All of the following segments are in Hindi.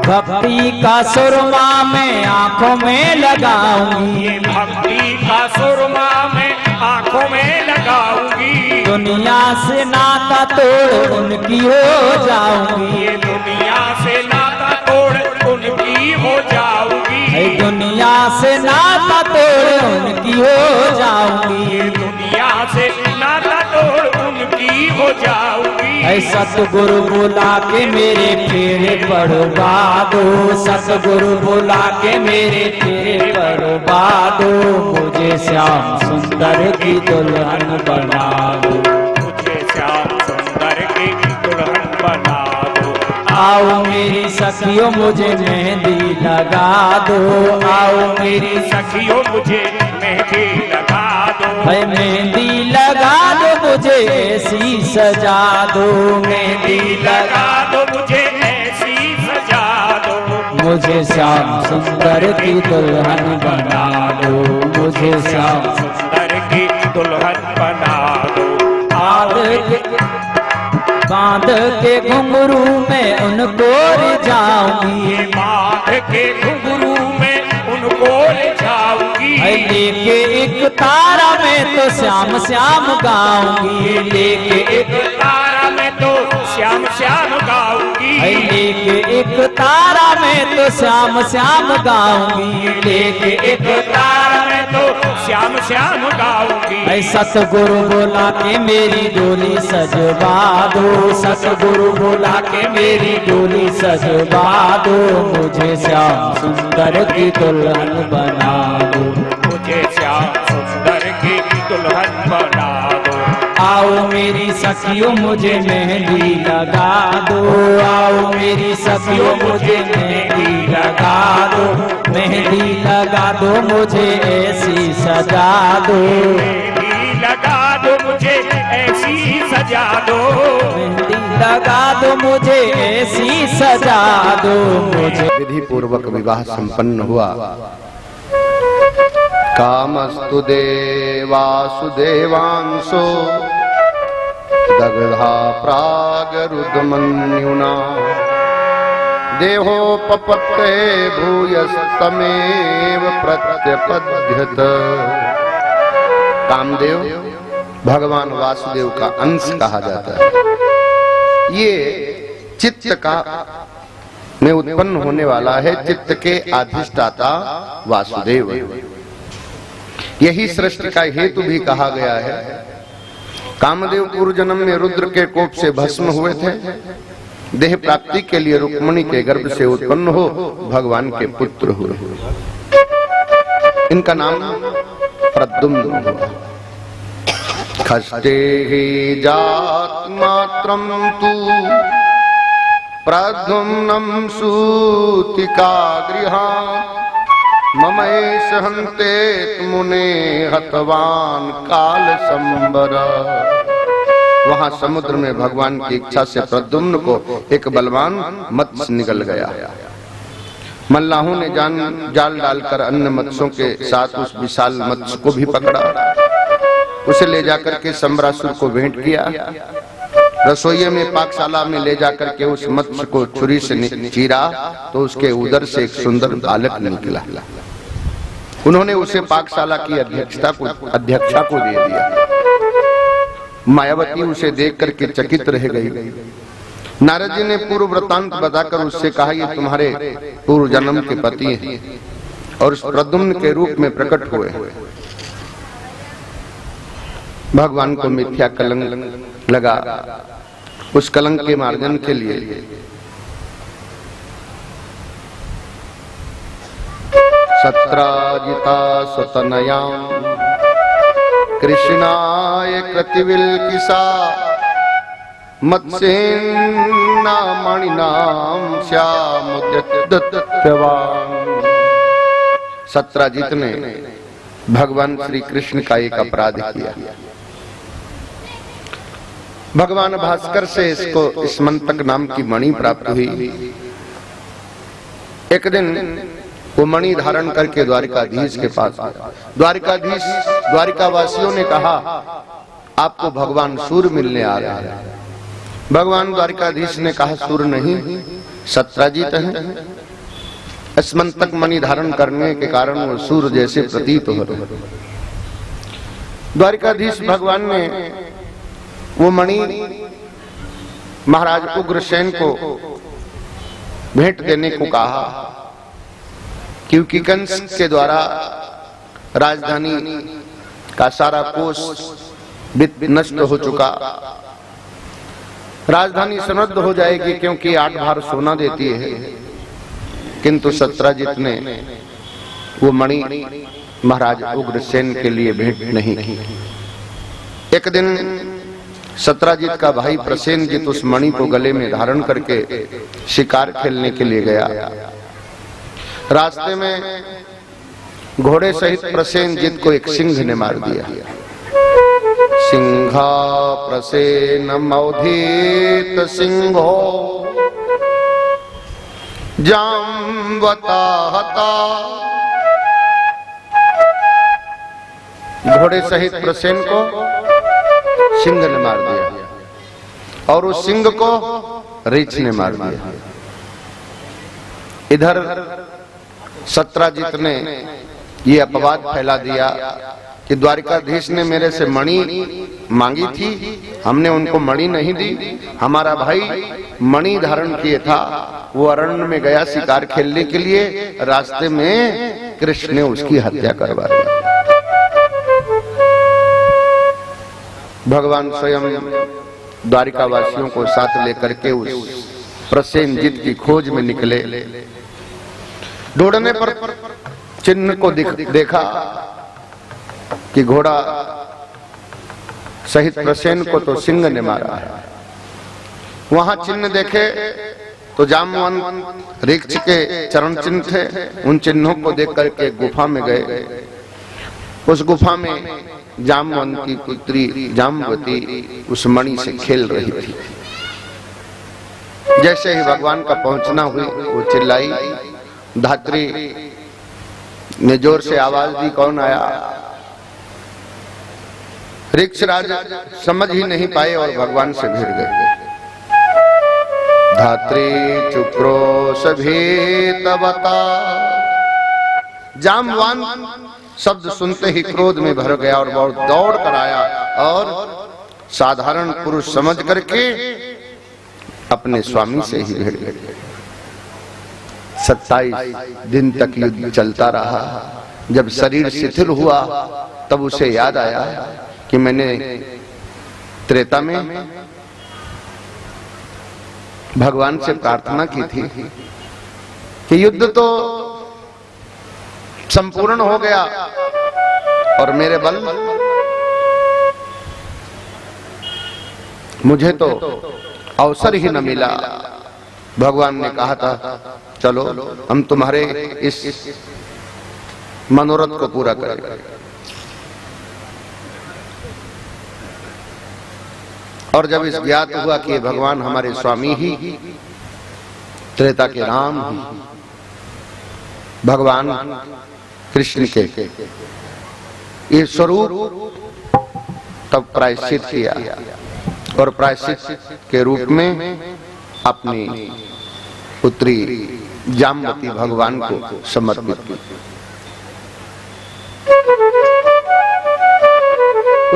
भक्ति का सुरमा मैं आंखों में लगाऊंगी, ये भक्ति का सुरमा मैं आंखों में लगाऊंगी। दुनिया से नाता तोड़ उनकी हो जाऊंगी, ये दुनिया से नाता तोड़ उनकी हो जाऊंगी। दुनिया से नाता तोड़ उनकी हो जाऊंगी, ये दुनिया से नाता तोड़ उनकी हो जाऊंगी। सतगुरु बुला के मेरे फेरे पड़वा दो, सतगुरु बुला के मेरे फेरे पड़वा दो, मुझे श्याम सुंदर की दुल्हन बना दो, मुझे श्याम सुंदर की दुल्हन बना दो। आओ मेरी सखियों मुझे मेहंदी लगा दो, आओ मेरी सखियों मुझे मेहंदी लगा दो। मेहंदी लगा दो मुझे ऐसी सजा दो, मेहंदी लगा दो मुझे ऐसी सजा दो। मुझे श्याम सुंदर की दुल्हन बना दो, मुझे श्याम सुंदर की दुल्हन बना दो। बांध के घुंघरू में उनको रिझाऊंगी, बांध के घुंघरू में उनको रिझाऊंगी। लेके एक तारा में तो श्याम श्याम गाऊंगी, लेके एक तारा में तो श्याम श्याम गाऊंगी। लेके एक तारा में तो श्याम श्याम गाऊंगी, लेके एक तारा में तो श्याम श्याम गाऊंगी। सतगुरु बोला के मेरी डोली सजवा दो, सतगुरु बोला के मेरी डोली सजवा दो, मुझे श्याम सुंदर की दुल्हन बना दो, मुझे श्याम सुंदर की दुल्हन बना दो। आओ मेरी सखियों मुझे मेहंदी लगा दो, आओ मेरी सखियों मुझे मेहंदी लगा दो, मेहंदी लगा दो मुझे ऐसी सजा दो, मेहंदी लगा दो मुझे ऐसी सजा दो, मेहंदी लगा दो मुझे ऐसी सजा दो। मुझे विधि पूर्वक विवाह संपन्न हुआ। कामस्तु देवासुदेवांशो दग्धा प्रागरुदमन्युना देहोपपत्ते भूयस्तमेव प्रत्यपद्यत। कामदेव भगवान वासुदेव का अंश कहा जाता है। ये चित्त का में उत्पन्न होने वाला है, चित्त के अधिष्ठाता वासुदेव। यही सृष्टि का हेतु भी कहा गया है। कामदेव पूर्व जन्म में रुद्र के कोप से भस्म हुए थे, देह प्राप्ति के लिए रुक्मिणी के गर्भ से उत्पन्न हो भगवान के पुत्र हुए। इनका नाम प्रद्युम्न हुआ। खष्टे ही जात मात्रम तू प्रद्युम्नं सूतिका गृहा ममैष हन्ते मुने हतवान काल संबर। वहां समुद्र में भगवान की इच्छा से प्रद्युम्न को एक बलवान मत्स्य निकल गया। मल्लाहों ने जाल डालकर अन्य मत्स्यों के साथ उस विशाल मत्स्य को भी पकड़ा, उसे ले जाकर के संबरासुर को भेंट किया। रसोई में पाकशाला में ले जाकर के उस मत्स्य को छुरी से चीरा तो उसके उदर से एक सुंदर बालक निकला। उन्होंने उसे पाकशाला की अध्यक्षा को दे दिया। मायावती उसे देख करके चकित रह गई। नारद जी ने पूर्व वृत्तांत बताकर उससे कहा, ये तुम्हारे पूर्व जन्म के पति हैं और उस प्रद्युम्न के रूप में प्रकट हुए। भगवान को मिथ्या कलंक लगा, उस कलंक के मार्जन के लिए सत्राजिता सतनया कृष्णाय कृतिविल किसा मत्स्येन्ना मणिनाम श्यामुद्यत्तवान्। सत्राजित ने भगवान श्री कृष्ण का एक अपराध किया। भगवान भास्कर से इसको स्मंतक नाम की मणि प्राप्त हुई। एक दिन वो मणि धारण करके द्वारिकाधीश के पास आया। द्वारिका वासियों ने कहा, आपको भगवान सूर्य मिलने आ रहा है। भगवान द्वारिकाधीश ने कहा, सूर्य नहीं, सत्राजित हैं। स्मंतक मणि धारण करने के कारण वो सूर्य जैसे प्रतीत हो रहे। द्वारिकाधीश भगवान ने वो मणि महाराज उग्रसेन को भेंट देने को कहा, क्योंकि कंस के द्वारा राजधानी का सारा कोष नष्ट हो चुका। राजधानी समृद्ध हो जाएगी क्योंकि 8 भार सोना देती है, किंतु सत्राजित ने वो मणि महाराज उग्रसेन के लिए भेंट नहीं की। एक दिन सत्राजित का भाई प्रसेनजित उस मणि को गले में धारण करके शिकार खेलने के लिए गया। रास्ते में घोड़े सहित प्रसेनजित को एक सिंह ने मार दिया। सिंहा प्रसेन मौधीत सिंहो जाम्बता हता। घोड़े सहित प्रसेन को सिंह ने मार दिया और उस सिंह को रीछ ने मार दिया। इधर सत्राजित ने ये अपवाद फैला दिया कि द्वारिकाधीश ने मेरे से मणि मांगी थी, हमने उनको मणि नहीं दी। हमारा भाई मणि धारण किए था, वो अरण्य में गया शिकार खेलने के लिए, रास्ते में कृष्ण ने उसकी हत्या करवा दी। भगवान स्वयं द्वारिका वासियों को साथ लेकर के उस प्रसेनजित की खोज में निकले। ढूंढने पर चिन्ह को देखा कि घोड़ा सहित प्रसेन को तो सिंह ने मारा है। वहां चिन्ह देखे तो जामवंत वृक्ष के चरण चिन्ह थे। उन चिन्हों को देख करके गुफा में गए। उस गुफा में जामवंत की पुत्री जाम्बवती उस मणि से खेल रही थी। जैसे ही भगवान का पहुंचना हुई, वो चिल्लाई। धात्री ने जोर से आवाज दी, कौन आया? वृक्षराज समझ ही नहीं पाए और भगवान से भिड़ गए। धात्री चुक्रोश भीतवता। जाम्बवान शब्द सुनते ही क्रोध में भर गया और बहुत दौड़ कर आया और साधारण पुरुष समझ करके अपने स्वामी से ही भिड़ गए। 27 दिन तक युद्ध चलता रहा। जब शरीर शिथिल हुआ तब उसे याद आया कि मैंने त्रेता में भगवान से प्रार्थना की थी कि युद्ध तो संपूर्ण हो गया और मेरे बल मुझे तो अवसर ही न मिला। भगवान ने कहा था, चलो हम तुम्हारे इस मनोरथ को पूरा करेंगे। और जब इस ज्ञात हुआ कि भगवान हमारे स्वामी ही त्रेता के राम ही भगवान कृष्ण के ये स्वरूप, तब प्रायश्चित किया और प्रायश्चित के रूप में अपनी पुत्री जाम्बवती भगवान को समर्पित की।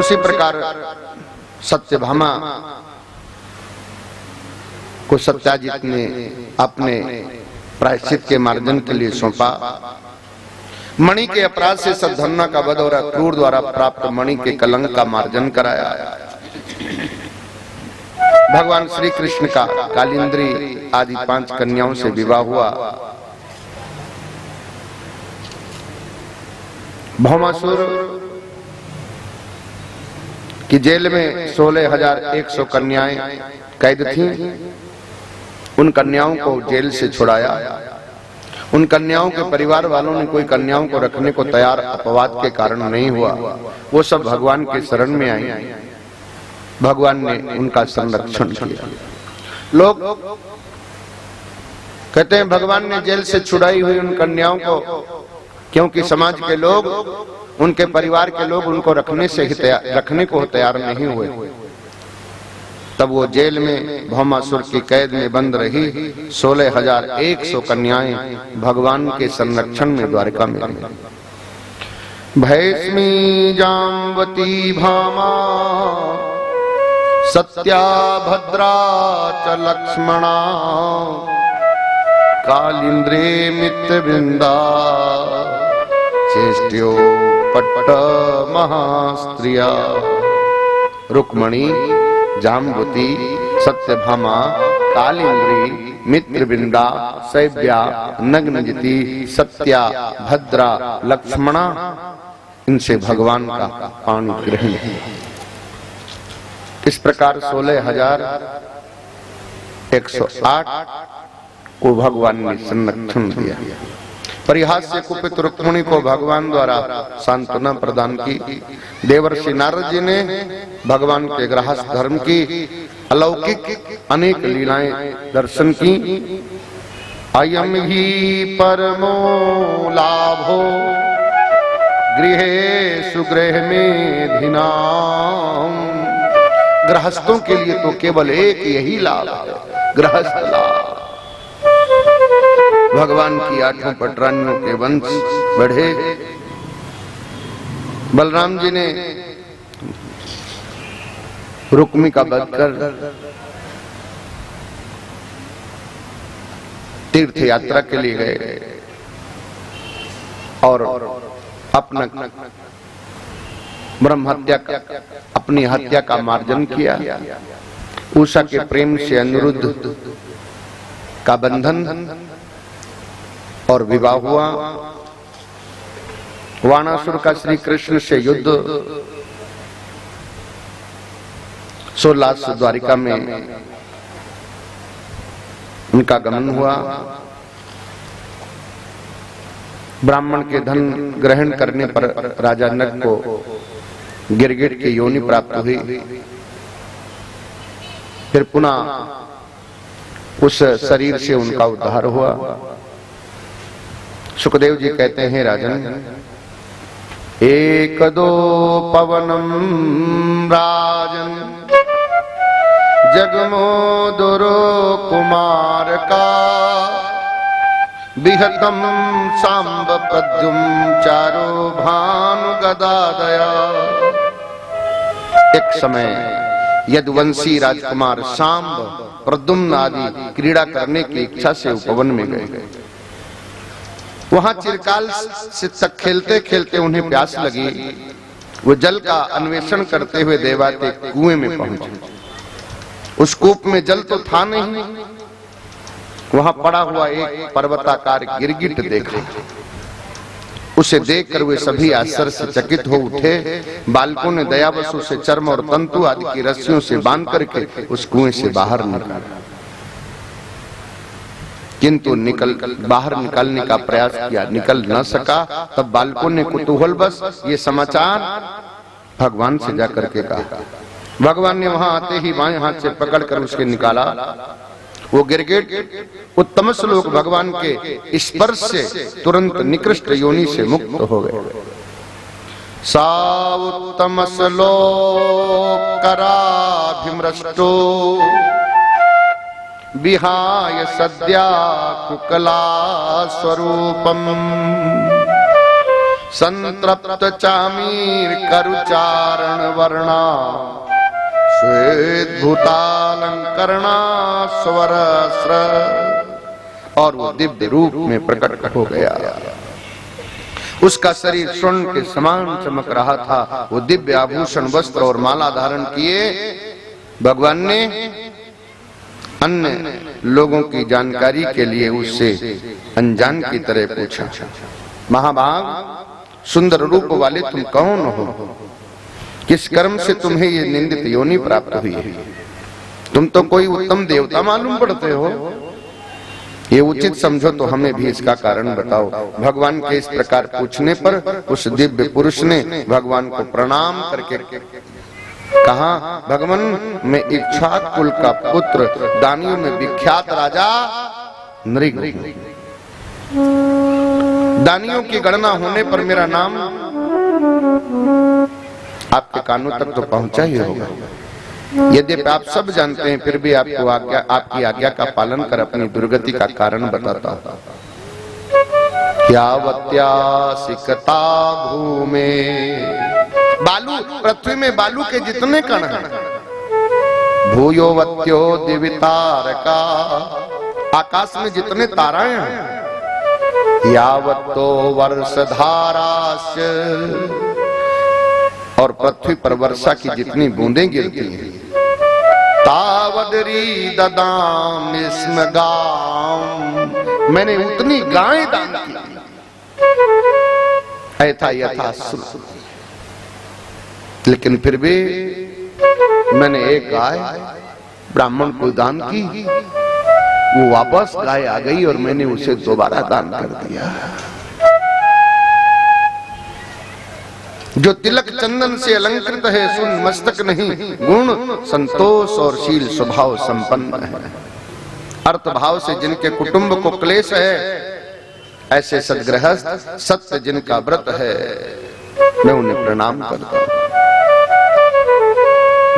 उसी प्रकार सत्यभामा को सत्याजित ने अपने प्रायश्चित के मार्जन के लिए सौंपा। मणि के अपराध से सद्धन्ना का वध और क्रूर द्वारा प्राप्त मणि के कलंक का मार्जन कराया। भगवान श्री कृष्ण का कालिंद्री आदि 5 कन्याओं से विवाह हुआ। भौमासुर की जेल में 16,100 कन्याएं कैद थीं। उन कन्याओं को जेल से छुड़ाया। उन कन्याओं के परिवार वालों ने कोई कन्याओं को रखने को तैयार अपवाद के कारण नहीं हुआ। वो सब भगवान के शरण में आई। भगवान ने उनका संरक्षण किया। लोग कहते हैं भगवान ने जेल से छुड़ाई हुई उन कन्याओं को, क्योंकि समाज के लोग, उनके परिवार के लोग उनको रखने को तैयार नहीं हुए। तब वो जेल में भौमासुर की कैद में बंद रही 16,100 कन्याएं भगवान के संरक्षण में द्वारका में रही। भैस्मी जाम्बती भामा सत्या भद्रा च लक्ष्मणा कालिंद्रे मित्रवृंदा चेष्ट्यो पट्ट महास्त्रिया। रुक्मणी, जाम्बुती, सत्यभामा, कालिंद्री, मित्रवृंदा, सैव्या, नग्नजिति, सत्या, भद्रा, लक्ष्मणा, इनसे भगवान का पानी ग्रहण किया। इस प्रकार 16,108 को भगवान ने संरक्षण दिया। परिहास से कुपित रुक्मिणी को भगवान द्वारा सांत्वना प्रदान की। देवर्षि नारद जी ने भगवान के गृहस्थ धर्म की अलौकिक अनेक लीलाएं दर्शन की। अयम ही परमो लाभो गृहे सुगृह में धिनाम। गृहस्थों के लिए तो केवल एक यही लाभ है, गृहस्थ लाभ। भगवान की 8 पटरानियों के वंश बढ़े। बलराम जी ने रुक्मी का वध कर तीर्थ यात्रा के लिए गए और अपना ब्रह्म हत्या अपनी हत्या का मार्जन किया। उषा के प्रेम से अनिरुद्ध का बंधन और विवाह हुआ। वाणासुर का श्री कृष्ण से युद्ध। 16 द्वारिका में उनका गमन हुआ। ब्राह्मण के धन ग्रहण करने पर राजा नग को गिरगिट की योनि प्राप्त हुई। फिर पुनः उस शरीर से उनका उद्धार हुआ। सुखदेव जी कहते हैं, राजन, एक दो पवनम राजन जगमोदुरो कुमार का विहतम सांब प्रद्युम चारो भानु गदादया। एक समय यदुवंशी राजकुमार सांब प्रद्युम्न आदि क्रीड़ा करने की इच्छा से उपवन में गए। वहां चिरकाल से तक खेलते खेलते उन्हें प्यास लगी। वो जल का अन्वेषण करते हुए देवाते कुएं में पहुंचे। उस कूप में जल तो था नहीं। वहां पड़ा हुआ एक पर्वताकार गिरगिट देखा। उसे देखकर वे सभी आश्चर्य से चकित हो उठे। बालकों ने दयावशु से चर्म और तंतु आदि की रस्सियों से बांध करके उस कुएं से बाहर निकाला, किंतु बाहर निकालने का प्रयास किया, निकल न सका। तब बालकों ने कुतूहलवश ये समाचार भगवान से जाकर के कहा। भगवान ने वहां आते ही बाएं हाथ से पकड़कर उसके निकाला। वो गिरगिट उत्तम श्लोक भगवान के स्पर्श से तुरंत निकृष्ट योनि से मुक्त हो गए। सा उत्तम श्लोक कराभिमृष्टो विहाय सद्या कुकला स्वरूपम संतृप्त चामीर करुचारण वर्णा श्वेतभूतालंकरणा स्वरस्र। और वो दिव्य रूप में प्रकट हो गया। उसका शरीर स्वर्ण के समान चमक रहा था। वो दिव्य आभूषण, वस्त्र और माला धारण किए। भगवान ने अन्य लोगों की जानकारी के लिए उससे अनजान की तरह पूछा, महाभाग, सुंदर रूप वाले तुम कौन हो? किस कर्म से तुम्हें ये निंदित योनि प्राप्त हुई है? तुम तो कोई उत्तम देवता मालूम पड़ते हो। ये उचित समझो तो हमें भी इसका कारण बताओ। भगवान के इस प्रकार पूछने पर उस दिव्य पुरुष ने भगवान को प्रणाम करके कहा, भगवान, मैं इक्ष्वाक कुल का पुत्र, दानियों में विख्यात राजा नृग। दानियों की गणना होने पर मेरा नाम आपके कानों तक तो पहुंचा ही होगा। यद्यपि आप सब जानते हैं, फिर भी आपको आपकी आज्ञा का पालन कर अपनी दुर्गति का कारण बताता हूं। यावत्यासिकता भूमे, बालू, पृथ्वी में बालू के जितने कण हैं, भूयोवत्यो दिवितारका, आकाश में जितने ताराएं हैं, यावत्तो वर्षधारास्य, और पृथ्वी पर वर्षा की जितनी बूंदें गिरती हैं, तावदरी ददाम स्म गाम, मैंने उतनी गायें दान की, ऐथा यथा सुन। लेकिन फिर भी मैंने एक गाय ब्राह्मण को दान की, वो वापस गाय आ गई और मैंने उसे दोबारा दान कर दिया। जो तिलक चंदन से अलंकृत है, सुन मस्तक नहीं, गुण संतोष और शील स्वभाव संपन्न है, अर्थ भाव से जिनके कुटुंब को क्लेश है, ऐसे सद्गृहस्थ सत्य जिनका व्रत है, मैं उन्हें प्रणाम करता हूं।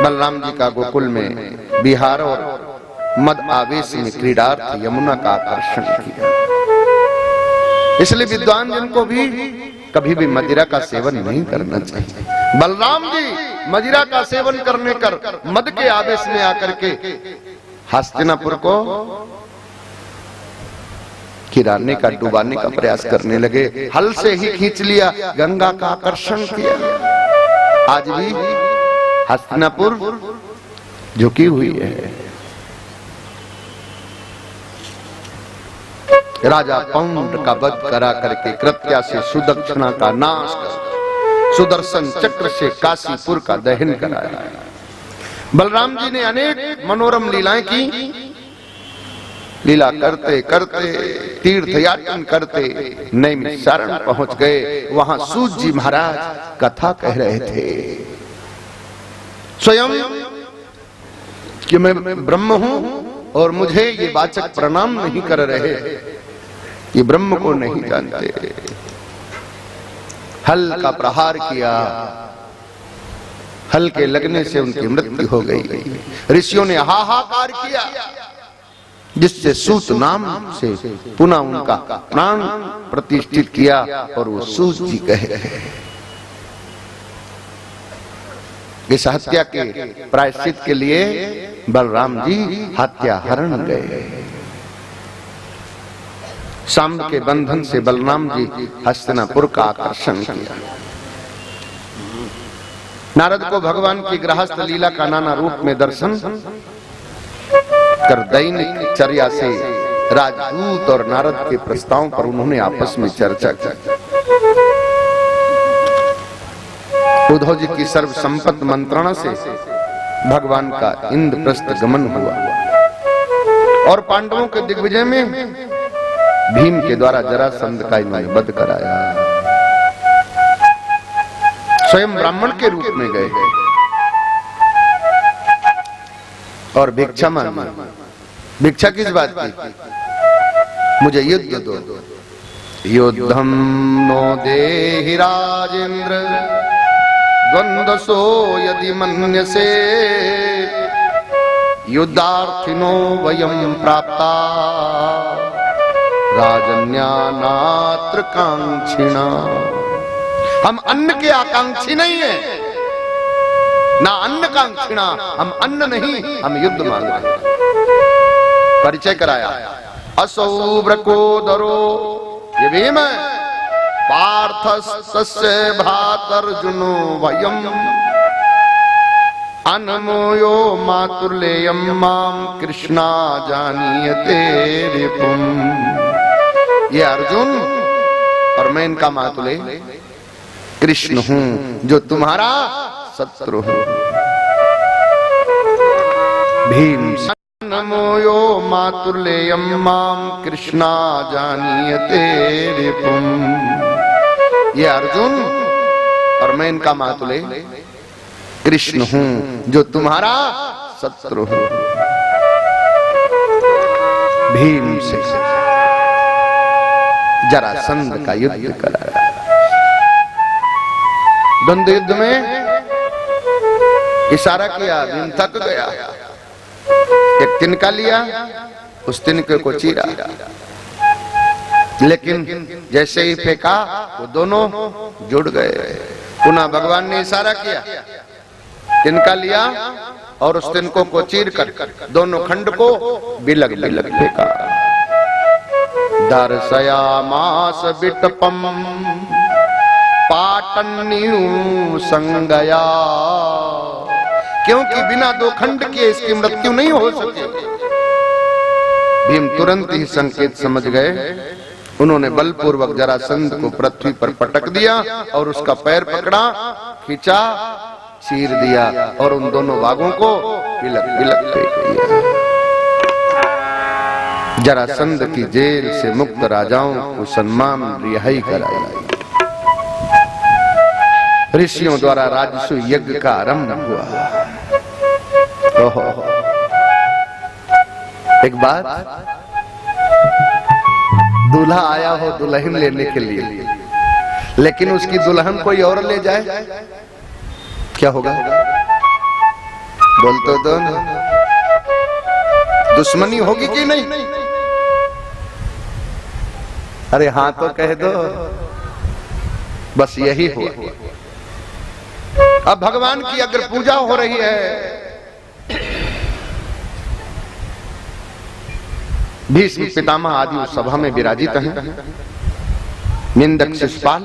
बलराम जी का गोकुल में बिहार और मद आवेश में क्रीडार्थ यमुना का आकर्षण किया। इसलिए विद्वान जन को भी कभी भी मदिरा का सेवन नहीं करना चाहिए। बलराम जी मदिरा का सेवन करने कर मद के आवेश में आकर के हस्तिनापुर को किराने का, डुबाने का प्रयास करने लगे। हल से ही खींच लिया, गंगा का आकर्षण किया। आज भी हस्तिनापुर झुकी हुई है। राजा पौंड का वध करा करके कृत्या से सुदक्षिणा का नाश कर, सुदर्शन चक्र से काशीपुर का दहन कराया। बलराम जी ने अनेक मनोरम लीलाएं की। लीला करते करते तीर्थ यात्रा करते नैमिषारण पहुंच गए। वहां सूत जी महाराज कथा कह रहे थे, स्वयं कि मैं ब्रह्म हूं और मुझे ये वाचक प्रणाम नहीं कर रहे, ये ब्रह्म को नहीं जानते। हल का प्रहार किया, हल के लगने से उनकी मृत्यु हो गई। ऋषियों ने हाहाकार किया, जिससे सूत नाम से पुनः उनका प्राण प्रतिष्ठित किया और वो सूत जी कह रहे। इस हत्या के प्रायश्चित के लिए बलराम जी हत्या हरण गए। सांब के बंधन से बलराम जी हस्तिनापुर का आकर्षण किया। नारद को भगवान की गृहस्थ लीला का नाना रूप में दर्शन कर दैनिक चर्या से राजदूत और नारद के प्रस्ताव पर उन्होंने आपस में चर्चा की। उद्धव जी की सर्व संपत्ति मंत्रणा से भगवान का इंद्रप्रस्थ गमन हुआ और पांडवों के दिग्विजय में भीम के द्वारा जरासंध का इन्होंने वध कराया। स्वयं ब्राह्मण के रूप में गए और भिक्षा मांगी। भिक्षा किस बात की? मुझे युद्ध दो। युद्धम नो देहि राजेंद्र द्वंद्वसो यदि मन्यसे युद्धार्थिनो वयं प्राप्ता राजन्यानात्र कांक्षिणा। हम अन्न के आकांक्षी नहीं है, ना अन्न कांक्षिणा, हम अन्न नहीं, हम युद्ध मांग रहे। परिचय कराया। असौ ब्रकोदरो ये भीम है, पार्थस्य भ्रातर्जुनो वयम् अनमोयो मातुर्लेयम् मां कृष्णा जानीयते रिपुम्। ये अर्जुन और मैं इनका मातुले कृष्ण हूं, जो तुम्हारा शत्रु हूं। भीम नमोयो मातुर्लेयम् मां कृष्णा जानीयते रिपुम्। ये अर्जुन और मैं इनका मातुले कृष्ण हूं, जो तुम्हारा शत्रु हूं। भीम से जरासंध का युद्ध कराया। द्वंद्व युद्ध में इशारा किया, भीम थक गया, एक तिनका लिया, उस तिनके को चीरा, लेकिन जैसे ही फेंका वो दोनों जुड़ गए। पुनः भगवान ने इशारा किया, तिनका लिया और उस तिनको को चीर कर दोनों खंड को बिलग बिलग फेंका। दर्शयामास विटपम पाटन्यु संगया, क्योंकि बिना दो खंड के इसकी मृत्यु नहीं हो सके। भीम तुरंत ही संकेत समझ गए। उन्होंने बलपूर्वक जरासंध को पृथ्वी पर पटक दिया और उसका पैर पकड़ा, खींचा, चीर दिया और उन दोनों भागों को बिलक बिलक फेंक दिया। जरासंध की जेल से मुक्त राजाओं को सम्मान रिहाई कराई। ऋषियों द्वारा राजसु यज्ञ का आरंभ हुआ। ओहो, एक बात, दूल्हा आया हो दुल्हन लेने के लिए, लेकिन उसकी दुल्हन कोई और ले जाए, क्या होगा? बोल तो दो, दुश्मनी होगी कि नहीं? अरे हाँ तो कह दो, बस यही हुआ। अब भगवान की अगर पूजा हो रही है, भीष्म पितामह आदि उस सभा में विराजित हैं, निंदक शिशुपाल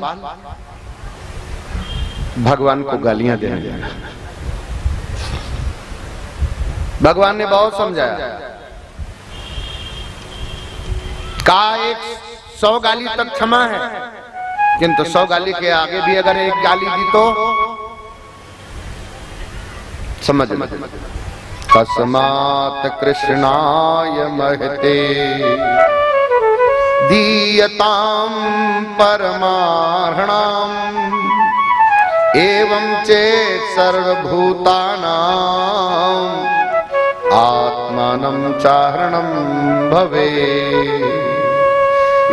भगवान को गालियां देने लगा। भगवान ने बहुत समझाया, कहा 100 गाली तक क्षमा है, किंतु 100 गाली के आगे भी अगर एक गाली दी तो समझ में। कस्मात् कृष्णाय महते दीयतां परमार्हणाम् एवं चेत् सर्वभूतानां आत्मानं चारणं भवे।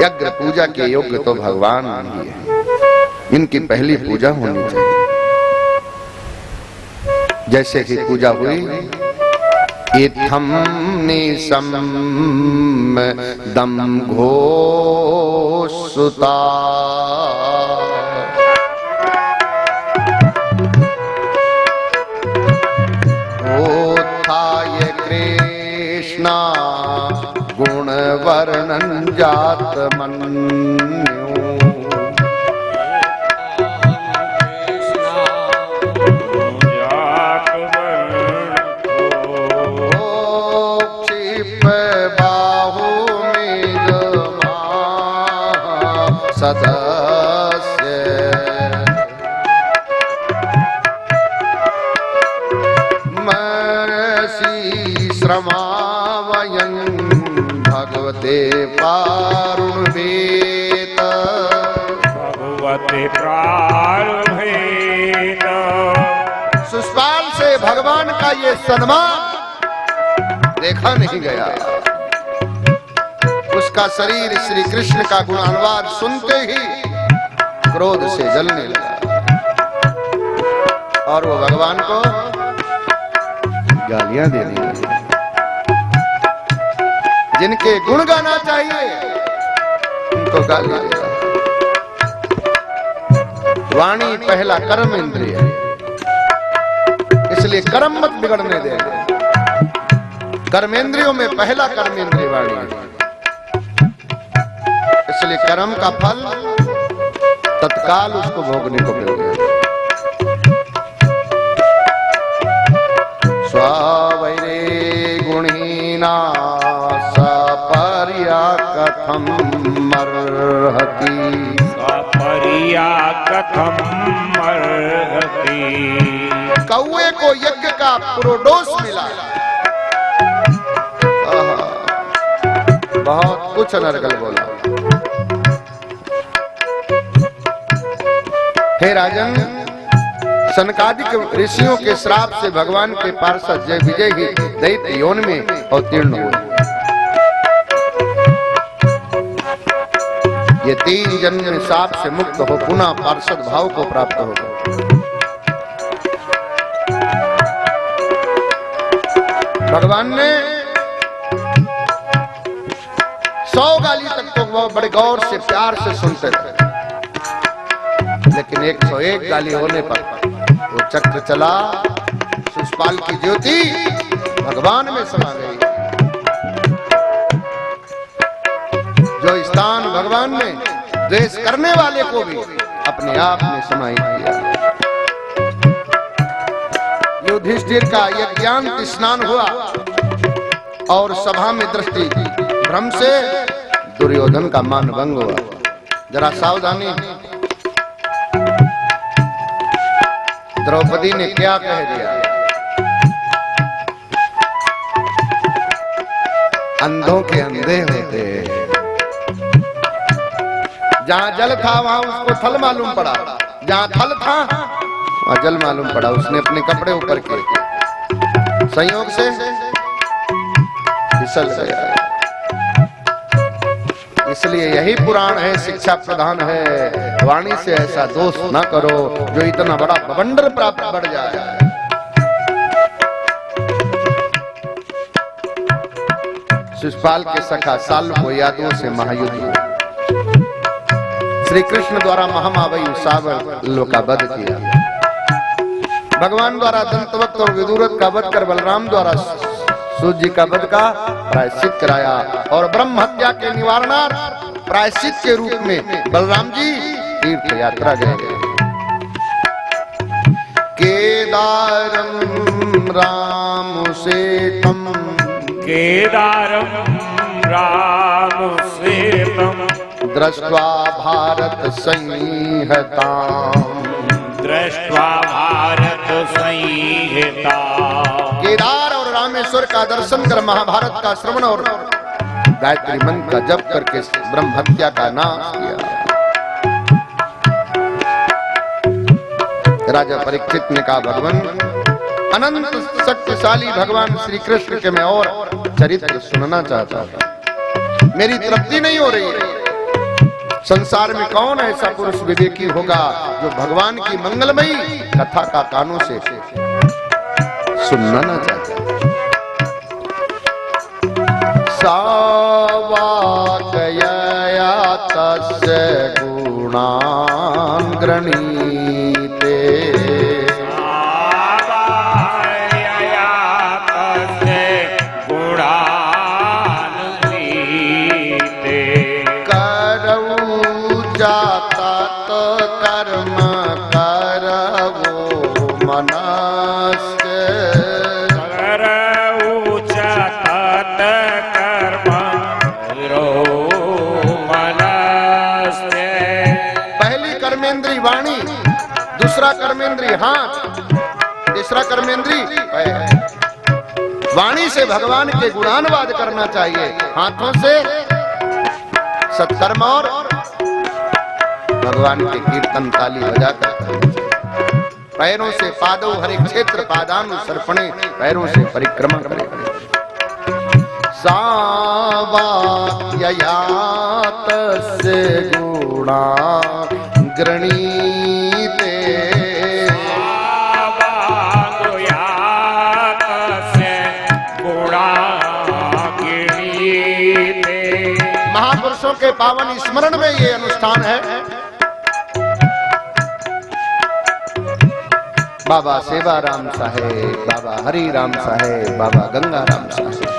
यज्ञ पूजा के योग्य तो भगवान ही है, इनकी पहली पूजा होनी चाहिए। जैसे कि पूजा हुई, इत्थं निशम दम घोषुता उत्थाय कृष्णा गुणवर्णन जातमन्यो सदस्य महर्षि श्रमावयं भगवते प्रारुणवेत भगवते प्रारुणवेत। सुष्पाल से भगवान का ये सन्मान देखा नहीं गया। उसका शरीर श्री कृष्ण का गुणानुवाद सुनते ही क्रोध से जलने लगा और वो भगवान को गालियां देने लगे। जिनके गुण गाना चाहिए उनको गालियां देगा। वाणी पहला कर्म इंद्रिय, इसलिए कर्म मत बिगड़ने देना। कर्मेंद्रियों में पहला कर्म इंद्रिय वाणी है, इसलिए कर्म का फल तत्काल उसको भोगने को मिल गया। स्ववैरे गुणीना सपर्या कथम मर्हति, सपर्या कथम मर्हति। कौए को यज्ञ का प्रोडोस मिला। बहुत कुछ अनर्गल बोला। हे राजन, सनकादिक ऋषियों के श्राप से भगवान के पार्षद जय विजय ही दैत्य योनि में अवतीर्ण हुए। ये 3 जन्म में श्राप से मुक्त हो पुनः पार्षद भाव को प्राप्त होगा। भगवान ने 100 गाली तक तो वो बड़े गौर से प्यार से सुनते थे, लेकिन 101 गाली होने पर वो चक्र चला, शिशुपाल की ज्योति भगवान में समा गई। जो स्थान भगवान ने द्वेष करने वाले को भी अपने आप में समाहित किया। युधिष्ठिर का यह ज्ञान स्नान हुआ और सभा में दृष्टि भ्रम से दुर्योधन का मान भंग हुआ। जरा सावधानी, द्रौपदी ने क्या कह दिया? अंधों के अंधे होते। जहां जल था वहां उसको थल मालूम पड़ा, जहां थल था वहां जल मालूम पड़ा। उसने अपने कपड़े ऊपर किए, संयोग से फिसल गया। इसलिए यही पुराण है, शिक्षा प्रधान है। वाणी से ऐसा दोष न करो जो इतना बड़ा बवंडर प्राप्त बढ़ जाए। शिशुपाल के सखा साल को यादों से महायुद्ध हुआ। श्री कृष्ण द्वारा महामावई सावर का वध किया। भगवान द्वारा दंतवक्त और विदुरथ का वध कर बलराम द्वारा सूर्य जी का वध का प्रायश्चित कराया। और ब्रह्म हत्या के निवारणार्थ प्रायश्चित के रूप में बलराम जी तीर्थ यात्रा गए। केदारम राम सेतम, केदारम राम सेतम, दृष्ट्वा भारत संहिताम्, दृष्ट्वा भारत संहिता। केदार और रामेश्वर का दर्शन कर महाभारत का श्रवण और गायत्री मंत्र का जप करके ब्रह्म हत्या का नाश किया। राजा परीक्षित ने कहा, भगवान अनंत शक्तिशाली भगवान श्री कृष्ण के मैं और चरित्र सुनना चाहता था, मेरी तृप्ति नहीं हो रही है। संसार में कौन ऐसा पुरुष विवेकी होगा जो भगवान की मंगलमयी कथा का कानों से सुनना न चाहता। सावाकया तस्य गुणान् गृणीते, सावाकया तस्य गुणान् गृणीते, जातात कर्म करवो मनस्य, करवो जातात कर्म करो मनस्य। पहली कर्मेंद्री वाणी, दूसरा कर्मेंद्री हाथ, तीसरा कर्मेंद्री पैर। वाणी से भगवान के गुणानुवाद करना चाहिए, हाथों से सत्कर्म और भगवान के कीर्तन ताली बजाकर, पैरों से पादो हरि क्षेत्र पादानु सर्पणे, पैरों से परिक्रमा करे। सावाकया तस्य गुणा गृणीते, सावाकया तस्य गुणा गृणीते। महापुरुषों के पावन स्मरण में ये अनुष्ठान है। बाबा सेवा राम साहेब, बाबा हरि राम साहेब, बाबा गंगा राम साहेब।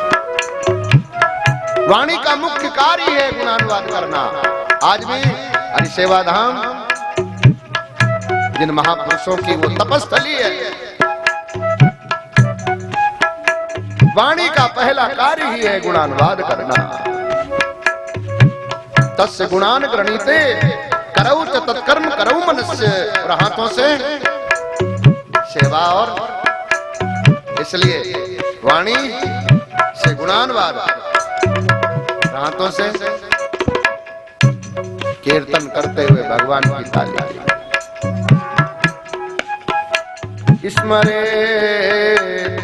वाणी का मुख्य कार्य है गुणानुवाद करना। आज भी हरि सेवा धाम जिन महापुरुषों की वो तपस्थली है, वाणी का पहला कार्य ही है गुणानुवाद करना। तस्य गुणान गृणीते, करौ च तत्कर्म करौ मनस्य, और हाथों से सेवा। और इसलिए वाणी से गुणानुवाद, हाथों से कीर्तन करते हुए भगवान की ताली। स्मरे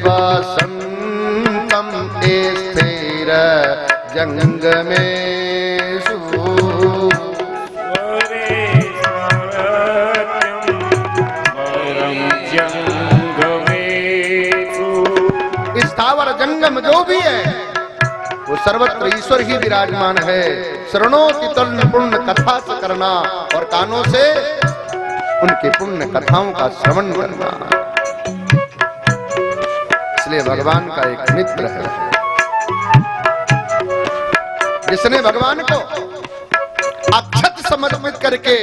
वसंतम स्थिर जंग में स्थावर जंग जंगम जो भी है वो सर्वत्र ईश्वर ही विराजमान है। शरणोति तन्न पुण्य कथा से करना और कानों से उनके पुण्य कथाओं का श्रवण करना। इसलिए भगवान का एक मित्र है जिसने भगवान को अक्षत समर्पित करके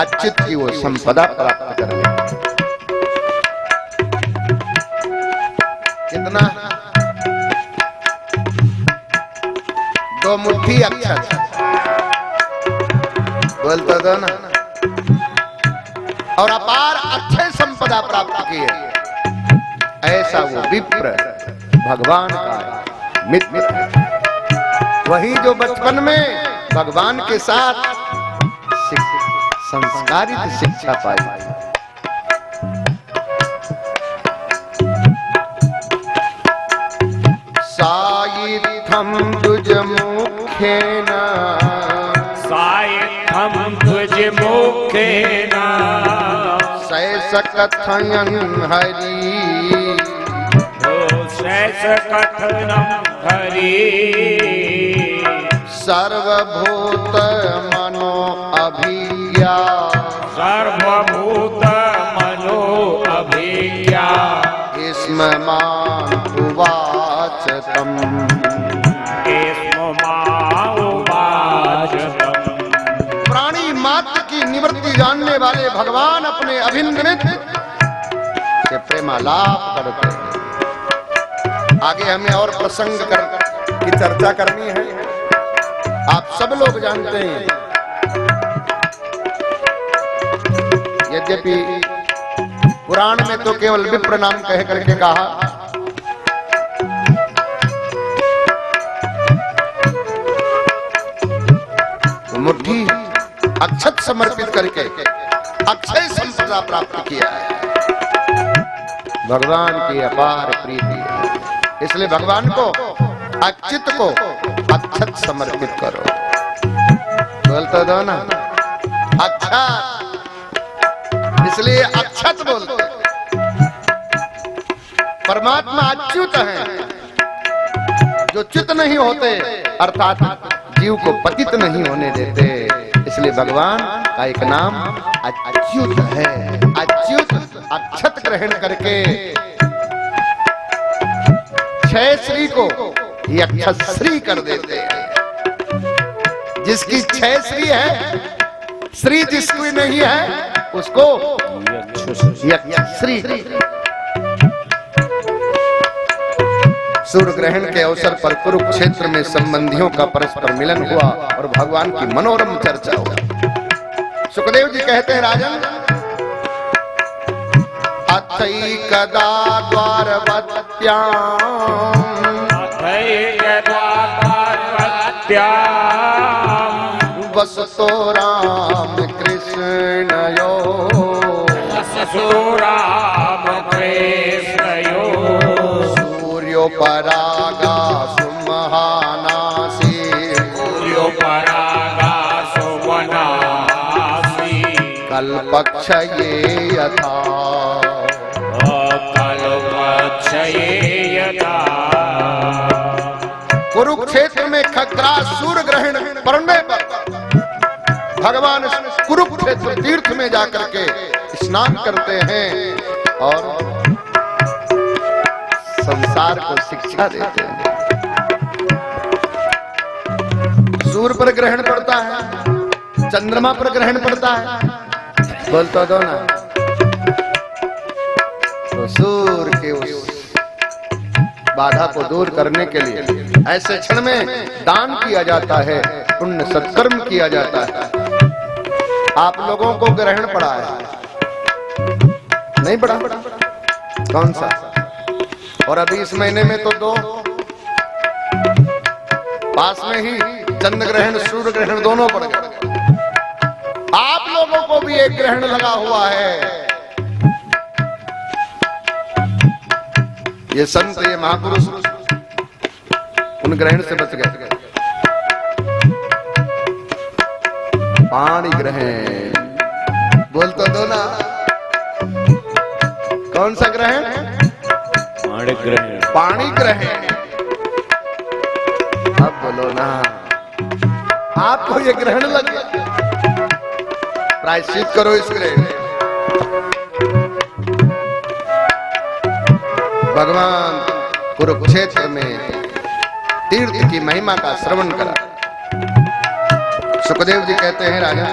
अच्युत की वो संपदा प्राप्त कर ली। कितना? 2 मुट्ठी अक्षत बोलता था ना, और अपार अक्षय संपदा प्राप्त की है। ऐसा वो विप्र भगवान का मित्र है, वही जो बचपन में भगवान के साथ संस्कारित शिक्षा पाई। सायित्थं द्विजमुखेन सायित्थं द्विजमुखेन सैष कथयन् हरि सैष कथनं हरि सर्वभूत मनो अभिज्ञा सर्वभूत मनो अभिज्ञा स्म मां उवाच तम् स्म मां उवाच तम्। प्राणी मात्र की निवृत्ति जानने वाले भगवान अपने अभिन्न मित्र से प्रेमालाप करते हैं। आगे हमें और प्रसंग की चर्चा करनी है। आप सब लोग जानते हैं, यद्यपि पुराण में तो केवल विप्र नाम कह करके कहा, तो मुट्ठी अक्षत समर्पित करके अक्षय संपदा प्राप्त किया है। भगवान की अपार प्रीति है, इसलिए भगवान को अच्युत को अक्षत समर्पित करो। बोलता दो ना अक्षत, इसलिए अक्षत बोलते। परमात्मा अच्युत है, जो च्युत नहीं होते, अर्थात जीव को पतित नहीं होने देते। इसलिए भगवान का एक नाम अच्युत है। अच्युत अक्षत ग्रहण करके क्षय श्री को ये अक्षत श्री कर देते हैं। जिसकी क्षय श्री है, श्री जिसकी नहीं है उसको श्री। सूर्य ग्रहण के अवसर पर कुरुक्षेत्र में संबंधियों का परस्पर मिलन हुआ और भगवान की मनोरम चर्चा हुई। सुखदेव जी कहते हैं, राजन अथैकदा द्वारवत्याम् वसतो राम कृष्णयो राम कृष्णयो सूर्योपरागा सुमहानासी सूर्योपरागा सुमहानासी कल्पक्षये यथा कल्पक्षये यथा। कुरुक्षेत्र में खग्रास सूर्य ग्रहण पड़ने पर भगवान कुरुक्षेत्र तीर्थ में जाकर के स्नान करते हैं और संसार को शिक्षा देते हैं। सूर्य पर ग्रहण पड़ता है, चंद्रमा पर ग्रहण पड़ता है, बोलता दो ना। तो सूर्य के उस बाधा को दूर करने के लिए ऐसे क्षण में दान किया जाता है, पुण्य सत्कर्म किया जाता है। आप लोगों को ग्रहण पड़ा है, नहीं पड़ा? कौन सा? और अभी इस महीने में तो 2 पास में ही चंद्र ग्रहण सूर्य ग्रहण दोनों पड़ गए। आप लोगों को भी एक ग्रहण लगा हुआ है। ये संत, ये महापुरुष उन ग्रहण से बच गए। पाणी ग्रहण बोल तो दो ना। कौन सा ग्रहण? पाणी ग्रहण। अब बोलो ना, आपको ये ग्रहण लग गया, प्रायश्चित करो इस ग्रहण। भगवान कुरुक्षेत्र में तीर्थ की महिमा का श्रवण करा। सुखदेव जी कहते हैं, राजा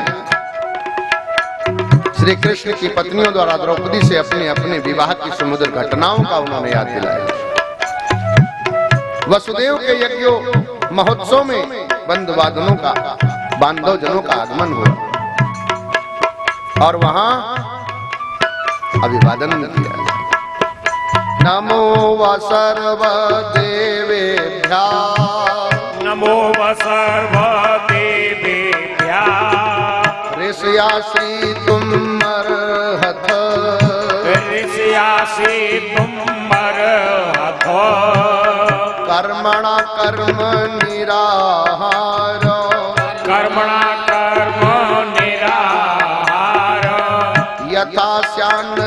श्री कृष्ण की पत्नियों द्वारा द्रौपदी से अपने अपने विवाह की समुद्र घटनाओं का उन्होंने याद दिलाया। वसुदेव के यज्ञों महोत्सव में बंधुवादनों का बांधवजनों का आगमन हुआ और वहां अभिवादन किया। नमो व सर्वदेवेभ्यः, नमो व सर्वदेवेभ्यः, ऋषयासि तुमर्हथ, ऋषयासि तुमर्हथ, कर्मणा कर्म निराहार, कर्मणा कर्म निराहार, यथा स्यान्न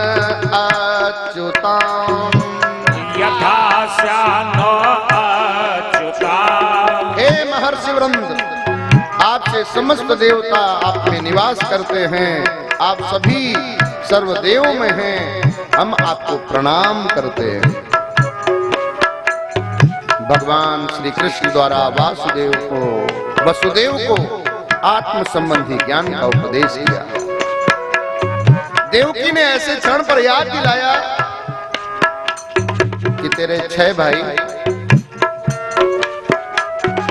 अच्युताम्, यथा स्यान्न अच्युताम्। हे महर्षि वृंद, आपसे समस्त देवता आप में निवास करते हैं, आप सभी सर्वदेव में हैं, हम आपको प्रणाम करते हैं। भगवान श्री कृष्ण द्वारा वसुदेव को आत्म संबंधी ज्ञान का उपदेश किया। देवकी ने ऐसे क्षण पर याद दिलाया कि तेरे 6 भाई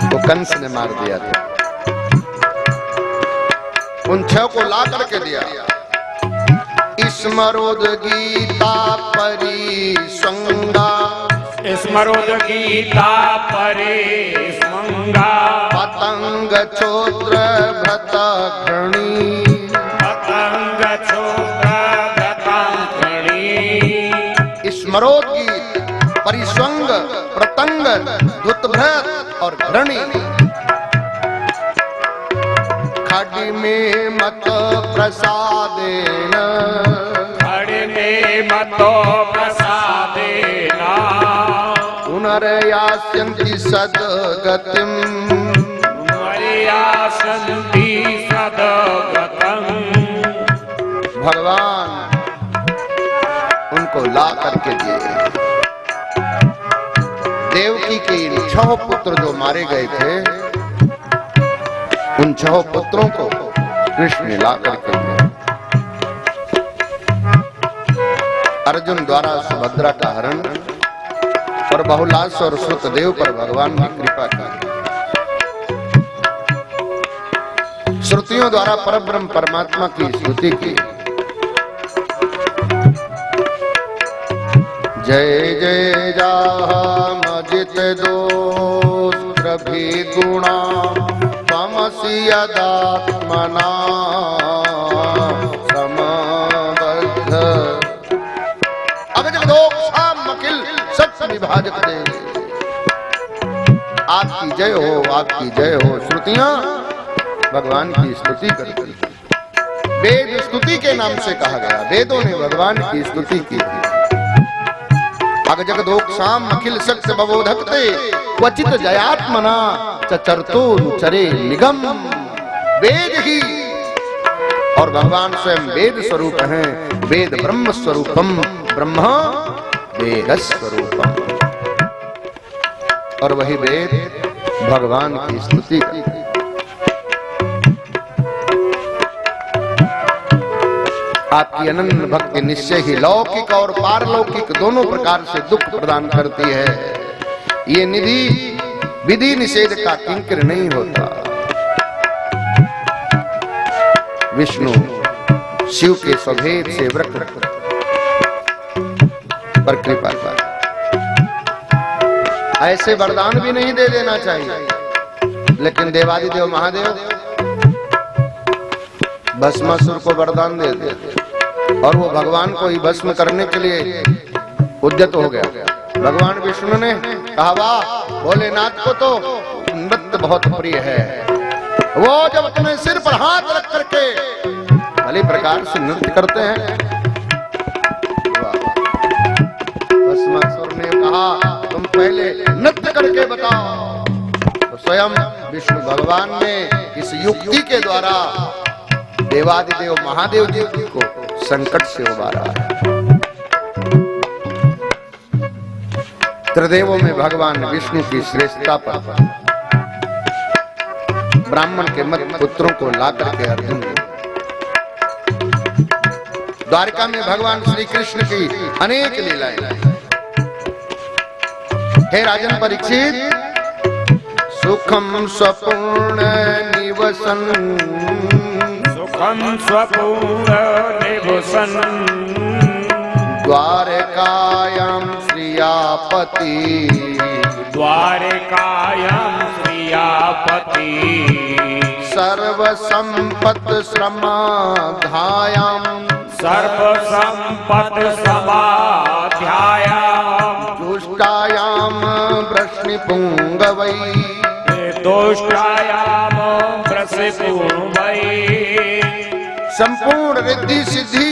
को कंस ने मार दिया था, उन 6 को ला करके दिया। स्मरोद गीता परिसंगा, स्मरोद गीता परिसंगा, पतंग छोत्र भृत घृणी, पतंग छोत्र भृत घृणी। स्मरोद गीत, परिसंग, प्रतंग, धुतभृत और घृणी। खड्ग में मत प्रसादेन, खड्ग में मत प्रसादेन, पुनर्यास्यन्ति सद्गतिम्, पुनर्यास्यन्ति सद्गतिम्। भगवान उनको ला करके दिए। देवकी के इन 6 पुत्र जो मारे गए थे, उन 6 पुत्रों को कृष्ण ने ला करके दिया। अर्जुन द्वारा सुभद्रा का हरण और बहुलास और श्रुतदेव पर भगवान ने कृपा की। श्रुतियों द्वारा परब्रह्म परमात्मा की स्तुति की। जय जय जामजित दोस्त्र भी गुणा, त्वमसि यदात्मना समबद्ध। अब जब दोष साम अखिल सत्य विभाजक दे, आपकी जय हो, आपकी जय हो। श्रुतियां भगवान की स्तुति करती। वेद स्तुति के नाम से कहा गया, वेदों ने भगवान की स्तुति की थी। अग जगदोक्षाम अखिल सत्य बबोधकते, क्वचित जयात्मना चरतो निगम। वेद ही और भगवान स्वयं वेद स्वरूप हैं। वेद ब्रह्म स्वरूपम, ब्रह्म वेद स्वरूपम। और वही वेद भगवान की स्तुति करते। आपकी अनन्य भक्ति निश्चय ही लौकिक और पारलौकिक दोनों प्रकार से दुख प्रदान करती है। ये निधि विधि निषेध का किंकर नहीं होता। विष्णु शिव के स्वभेद से वृक्ष पर कृपा कर। ऐसे वरदान भी नहीं दे देना चाहिए, लेकिन देवादिदेव महादेव भस्मासुर को वरदान दे दिया और वो भगवान को ही भस्म करने के लिए उद्यत हो गया। भगवान विष्णु ने कहा, वाह, भोलेनाथ को तो नृत्य बहुत प्रिय है। वो जब अपने सिर पर हाथ रख करके भली प्रकार से नृत्य करते हैं। भस्मासुर ने कहा, पहले नृत्य करके बताओ। तो स्वयं विष्णु भगवान ने इस युक्ति के द्वारा देवादिदेव महादेव जी को संकट से उबारा है। त्रिदेवों में भगवान विष्णु की श्रेष्ठता पर ब्राह्मण के मत पुत्रों को लाकर के अर्जुन ने द्वारका में भगवान श्री कृष्ण की अनेक लीलाएं। हे राजन परीक्षित, सुखम स्वपूर्ण निवसन, सुखम स्वपूर्ण निवसन, द्वारकायां श्रियापति, द्वारकायां श्रियापति, सर्व संपत् समाधायां, सर्व संपत् समाध्यायां, दुष्टायां वृष्णिपुंगवै, दुष्टायां वृषिपुंगवै, संपूर्ण रिद्धि सिद्धि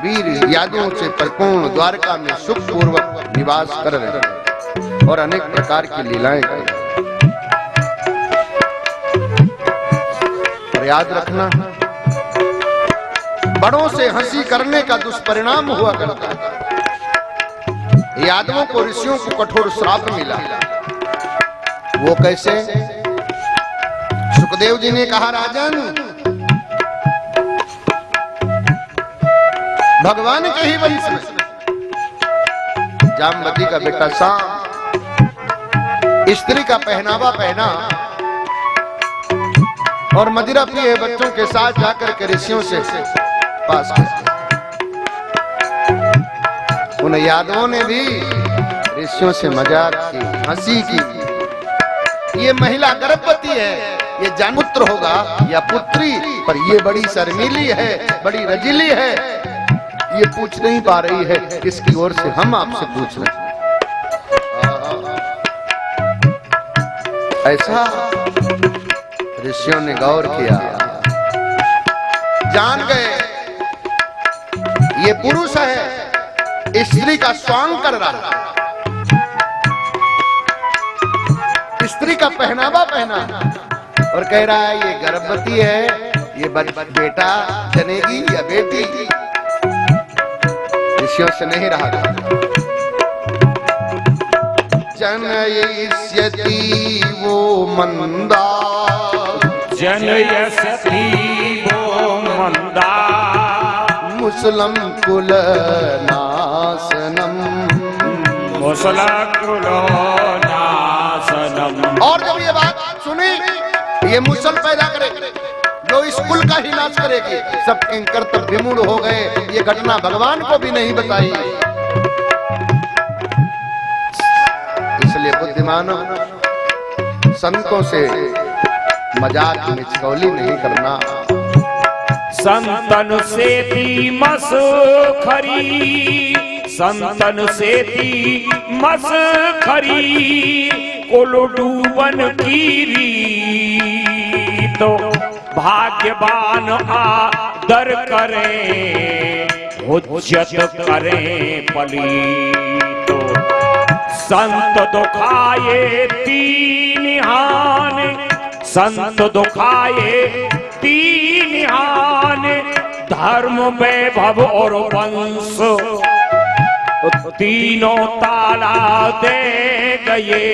वीर यादों से परिपूर्ण द्वारका में सुख पूर्वक निवास कर रहे और अनेक प्रकार की लीलाएं करें। और याद रखना, बड़ों से हंसी करने का दुष्परिणाम हुआ करता है। यादवों को ऋषियों को कठोर श्राप मिला। वो कैसे? सुखदेव जी ने कहा, राजन भगवान के ही वंश में जामवती का बेटा शाम स्त्री का पहनावा पहना और मदिरा पिए बच्चों के साथ जाकर के ऋषियों से पास किया। उन यादवों ने भी ऋषियों से मजाक की, हंसी की। ये महिला गर्भवती है, ये जानपुत्र होगा या पुत्री, पर ये बड़ी शर्मीली है, बड़ी रजीली है, ये पूछ नहीं पा रही है, इसकी ओर से हम आपसे पूछ रहे हैं। ऐसा ऋषियों ने गौर किया, जान गए ये पुरुष है, स्त्री का स्वांग कर रहा है, स्त्री का पहनावा पहना और कह रहा है ये गर्भवती है, ये बेटा जनेगी या बेटी। ऋषियों से नहीं रहा। जनयिष्यति वो मंदा, जनयिष्यति वो मंदा, मुसलम कुल नाशनम, मुसला कुल नाशनम। और जब ये बात सुनी, ये मुसल पैदा करेगी जो इस कुल का ही नाश करेगी। सब किंकर तब विमूढ़ हो गए, ये घटना भगवान को भी नहीं बताई। इसलिए बुद्धिमानों, संतों से मजाक मिचकौली नहीं करना। संतन से ती मस खरी, संतन से ती मस खरी, कोलो डूबन कीरी, तो भाग्यवान आदर करें, हुज्जत करें पलीतो। संत दुखाए तीन हान, संत दुखाए तीन हान, धर्म वैभव और वंश, तीनों ताला दे गए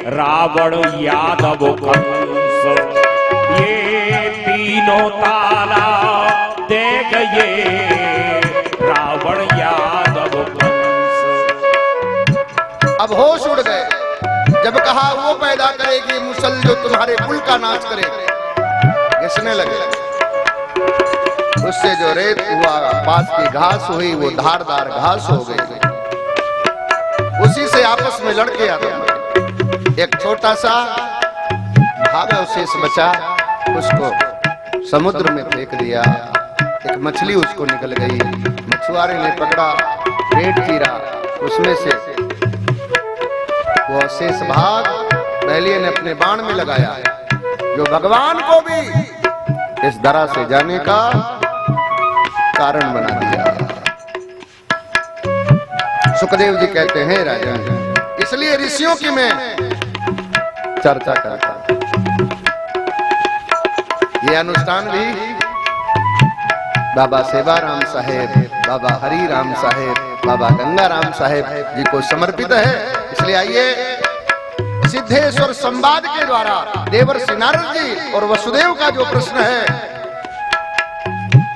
रावण यादव कंस। ये तीनों ताला दे गए रावण यादव कंस। अब होश उड़ गए जब कहा वो पैदा करेगी मुसल जो तुम्हारे कुल का नाश करेगी। घिसने लगे, उससे जो रेत हुआ, पास की घास हुई, वो धारदार घास हो गई। उसी से आपस में लड़के आते। एक छोटा सा भागा शेष बचा, उसको समुद्र में फेंक दिया। एक मछली उसको निकल गई, मछुआरे ने पकड़ा, पेट चीरा, उसमें से वो शेष भाग पहले ने अपने बाण में लगाया, जो भगवान को भी इस दरा से जाने का कारण बना दिया। सुखदेव जी कहते हैं, राजन इसलिए ऋषियों की मैं चर्चा करता हूं। ये अनुष्ठान भी बाबा सेवाराम साहेब, बाबा हरि राम साहेब, बाबा गंगाराम साहेब जी को समर्पित है। इसलिए आइए सिद्धेश्वर संवाद के द्वारा देवर्षि नारद जी और वसुदेव का जो प्रश्न है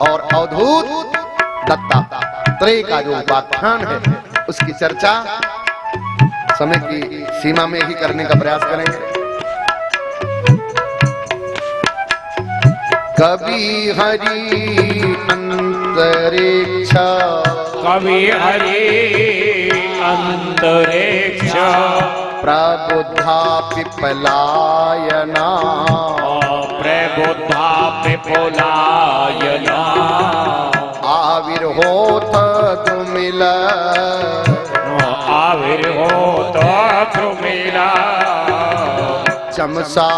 और अवधूत दत्तात्रेय का जो उपाख्यान है उसकी चर्चा समय की सीमा में ही करने का प्रयास करेंगे। कवि हरि अंतरिक्ष, कवि हरि अंतरिक्ष, प्रबुद्धा पिपलायना, प्रबुद्धा पिपलायना, आविर्होत द्रुमिल, आविर्होत द्रुमिला, चमसा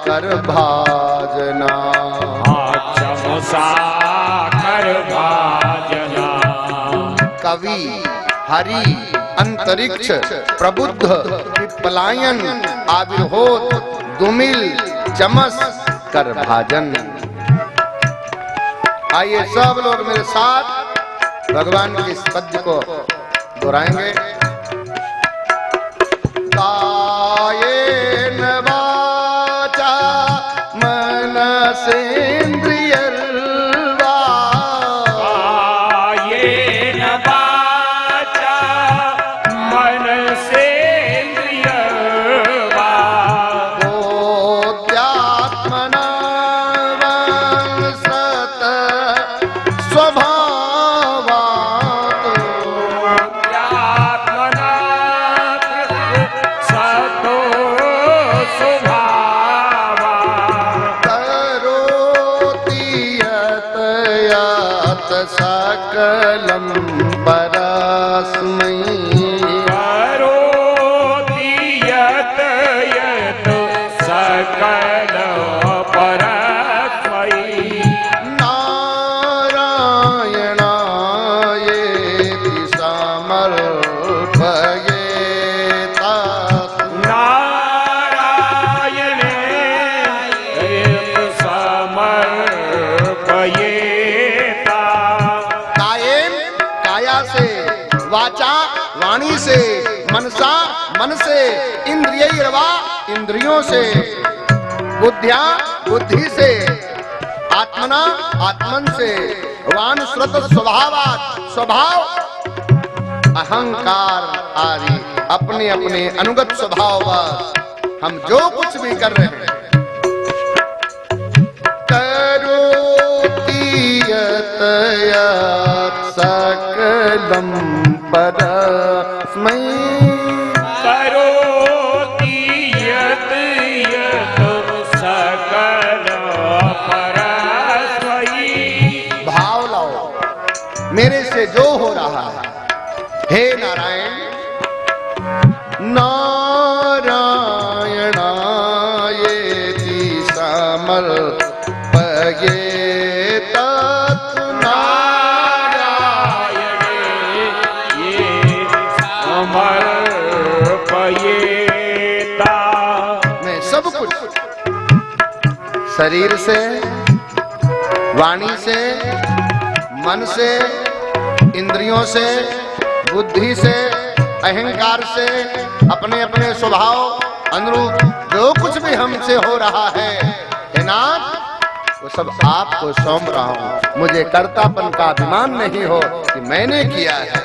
कर भाजना, चमसा कर भाजना। कवि हरि अंतरिक्ष, प्रबुद्ध पिपलायन, आविर्होत दुमिल, चमस कर भाजन। आइए सब लोग मेरे साथ भगवान के इस पद्य को दोहराएंगे। कायेन वाचा मनसेन्द्रियर्वा, कायेन वाचा मनसेन्द्रियर्वा, बोध्यात्मना वंसत स्वभावात्, आत्मना सतो स्वभावा, करोति यत् यत् सकलं परस्मै, करोति यत् यत् सकल परस्मै, नारायणायेति समर्पयेत, नारायणे समर्पयेता। कायेन काया से, वाचा वाणी से, मनसा मन से, इंद्रियैर्वा इंद्रियों से, बुद्धिया बुद्धि से, आत्मना आत्मन से, वानुस्रत स्वभावात् स्वभाव अहंकार आदि अपने अपने अनुगत स्वभाव हम जो कुछ भी कर रहे हैं। करोति यत् यत् सकलं परस्मै, करोति यत् यत् सकल परस्मै। भाव लाओ मेरे से जो हो रहा है। हे नारायण, नारायणायेति समर्पयेत, नारायणे ये समर्पयेता। मैं सब कुछ शरीर से, वाणी से, मन से, इंद्रियों से, बुद्धि से, अहंकार से, अपने अपने स्वभाव अनुरूप जो कुछ भी हमसे हो रहा है हे नाथ, वो सब आपको सौंप रहा हूं। मुझे कर्तापन का अभिमान नहीं हो कि मैंने किया है।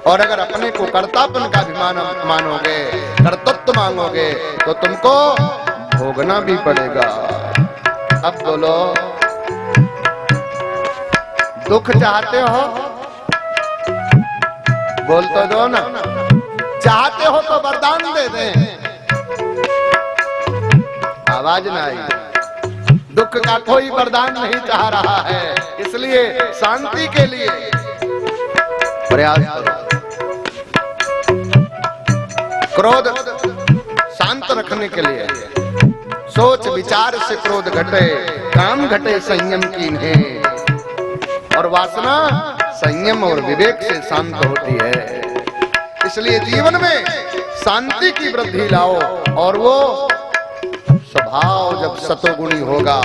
और अगर अपने को कर्तापन का अभिमान मानोगे, कर्तृत्व मांगोगे, तो तुमको भोगना भी पड़ेगा। अब बोलो, दुख चाहते हो? बोल तो दो ना। चाहते हो तो वरदान दे दें। आवाज ना आई। दुख का कोई वरदान नहीं चाह रहा है, इसलिए शांति के लिए प्रयास करो। क्रोध शांत रखने के लिए सोच विचार से क्रोध घटे, काम घटे संयम कीन्हे, और वासना संयम और विवेक से शांत होती है। इसलिए जीवन में शांति की वृद्धि लाओ, और वो स्वभाव जब सतोगुणी होगा,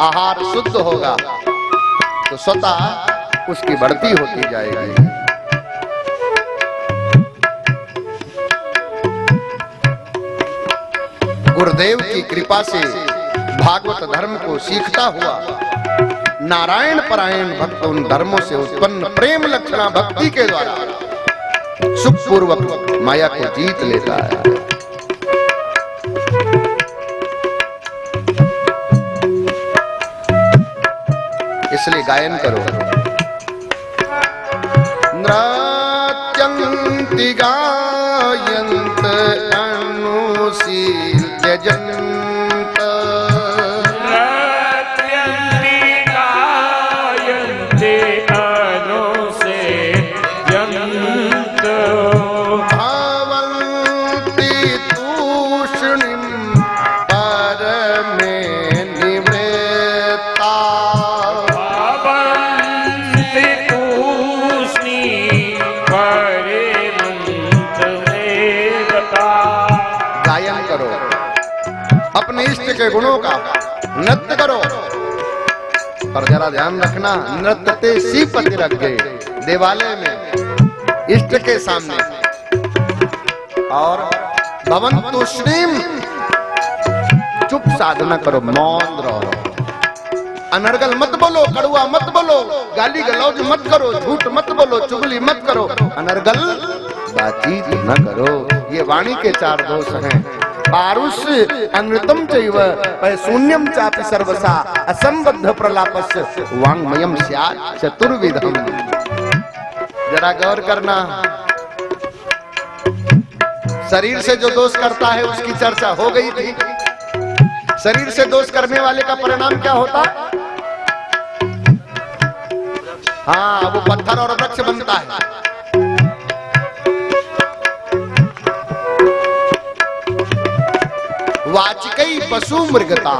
आहार शुद्ध होगा, तो स्वतः उसकी बढ़ती होती जाएगी। गुरुदेव की कृपा से भागवत धर्म को सीखता हुआ नारायण परायण भक्त उन धर्मों से उत्पन्न प्रेम लक्षणा भक्ति के द्वारा सुखपूर्वक माया को जीत लेता है। इसलिए गायन करो। नृत्यन्ति गायन्त अनुशील त्यजन्त, नृत्यन्ति गायन्ते अनुसेव्यन्त, भवन्ति तूष्णीं परमे निवृत्ता, भवन्ति तूष्णीं परमन्त देवता। गायन करो, अपने इष्ट के गुणों का नृत्य करो। पर जरा ध्यान रखना, नृत्य श्रीपति रख गए देवालय में इष्ट के सामने। और भवन्तु श्रीम, चुप साधना करो, मौन रहो, अनर्गल मत बोलो, कड़ुआ मत बोलो, गाली गलौज मत करो, झूठ मत बोलो, चुगली मत करो, अनर्गल बातचीत न करो। ये वाणी के चार दोष हैं। पारुष अनृतम चैव शून्यम चापि सर्वसा असंबद्ध प्रलापस्य वांग्मयम स्यात् चतुर्विधम। जरा गौर करना, शरीर से जो दोष करता है उसकी चर्चा हो गई थी। शरीर से दोष करने वाले का परिणाम क्या होता? हाँ, वो पत्थर और वृक्ष बनता है। वाचिकै पशु मृगता,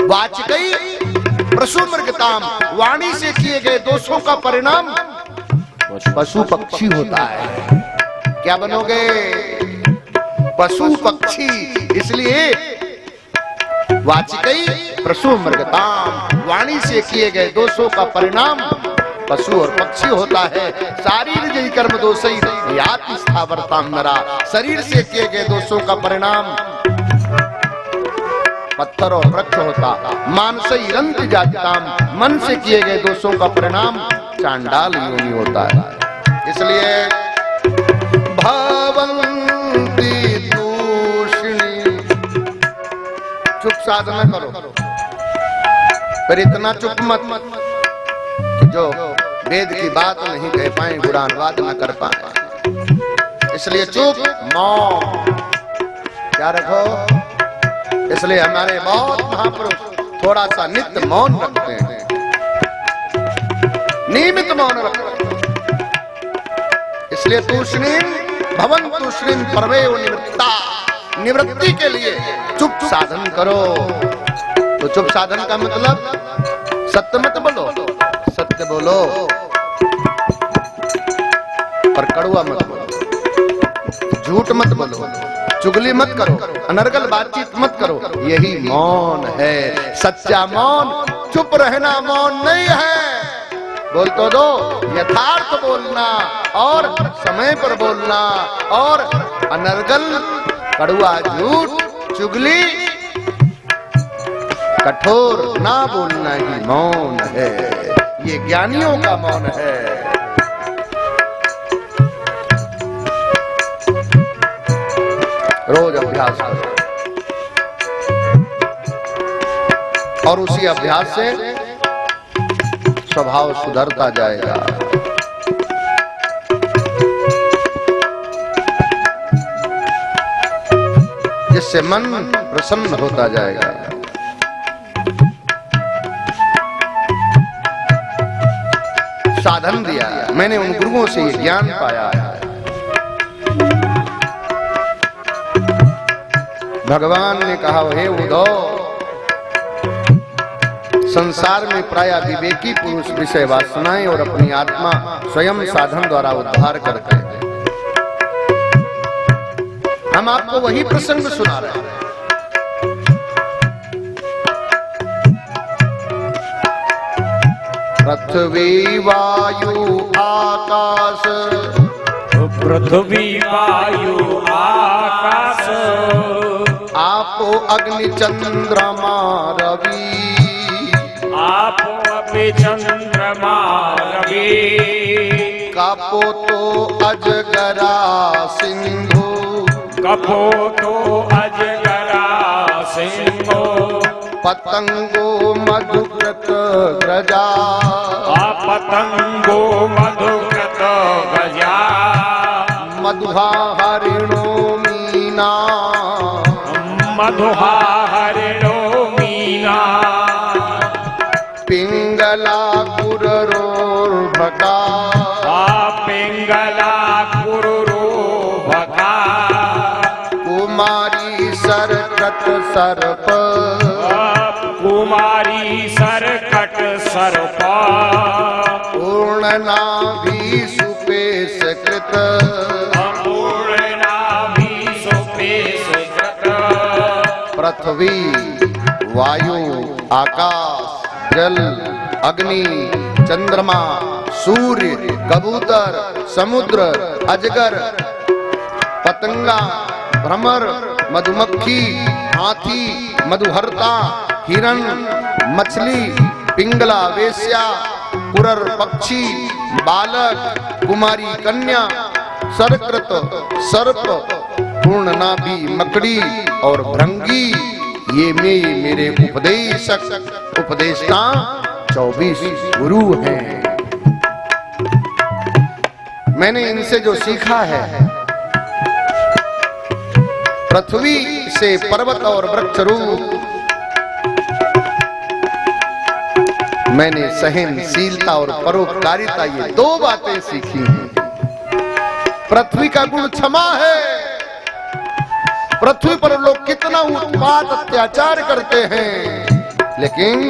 वाचिकै पशु मृगताम, वाणी से किए गए दोषों का परिणाम पशु पक्षी होता है। क्या बनोगे? पशु पक्षी। इसलिए वाचिकै पशु मृगताम, वाणी से किए गए दोषों का परिणाम पशु और पक्षी होता है। शारीर जय कर्म दोषई याति स्थावरताम नरा, शरीर से किए गए दोषों का परिणाम पत्थर और वृक्ष होता। मानसई रंत जातिताम, मन से किए गए दोषों का परिणाम चांडाल योनि होता है। इसलिए भवन्ति तूष्णी, चुप साधना करो। पर इतना चुप मत जो वेद की बात नहीं कह पाए, गुणानुवाद न कर पाए। इसलिए चुप मौन क्या रखो। इसलिए हमारे बहुत महापुरुष थोड़ा सा नित्य मौन रखते हैं, नियमित मौन रखते हैं। इसलिए तूष्णीम भवन तूष्णीम परमेव निवृत्ता, निवृत्ति के लिए चुप साधन करो। तो चुप साधन का मतलब सत्य मत बोलो, सत्य बोलो पर कड़ुआ मत बोलो, झूठ मत बोलो, चुगली मत करो, अनर्गल बातचीत मत करो। यही मौन है, सच्चा मौन। चुप रहना मौन नहीं है। बोल तो दो, यथार्थ बोलना और समय पर बोलना, और अनर्गल कड़ुआ झूठ चुगली कठोर ना बोलना ही मौन है। ये ज्ञानियों का मौन है। रोज अभ्यास करो और उसी अभ्यास से स्वभाव सुधरता जाएगा। जिससे मन प्रसन्न होता जाएगा। साधन दिया मैंने, उन गुरुओं से ये ज्ञान पाया है। भगवान ने कहा, हे उद्धव संसार में प्राय विवेकी पुरुष विषय वासनाएं और अपनी आत्मा स्वयं साधन द्वारा उद्धार करते हैं। हम आपको वही प्रसंग सुना रहे हैं। पृथ्वी वायु आकाश, पृथ्वी वायु आकाश, आपो अग्नि चंद्रमा रवि, आपो अपि चंद्रमा रवि, कापो तो अजगरा सिंधु, कपो तो अजगरा सिंहो, पतंगो मधुकृत ग्रजा, पतंगो मधुकृत गजा, मधुहा हरिणो मीना, मधुहा हरिणो मीना, पिंगला कुररोर्भका, पिंगला कुरुरोभका, कुमारी सरकट सर्प, कुमारी सरकट सर्प, पूर्णनाभि सुपेश कृत, पूर्णनाभि सुपेश कृत, पृथ्वी वायु आकाश जल अग्नि चंद्रमा सूर्य कबूतर समुद्र अजगर पतंगा भ्रमर मधुमक्खी हाथी मधुहर्ता हिरण मछली पिंगला वेश्या कुरर पक्षी बालक कुमारी कन्या सरकृत सर्प पूर्णनाभि मकड़ी और भृंगी, ये मेरे उपदेशक उपदेष्टा 24 गुरु हैं। मैंने इनसे जो सीखा है, पृथ्वी से पर्वत और वृक्ष रूप मैंने सहनशीलता और परोपकारिता, ये 2 बातें सीखी हैं। पृथ्वी का गुण क्षमा है। पृथ्वी पर लोग कितना उत्पात अत्याचार करते हैं, लेकिन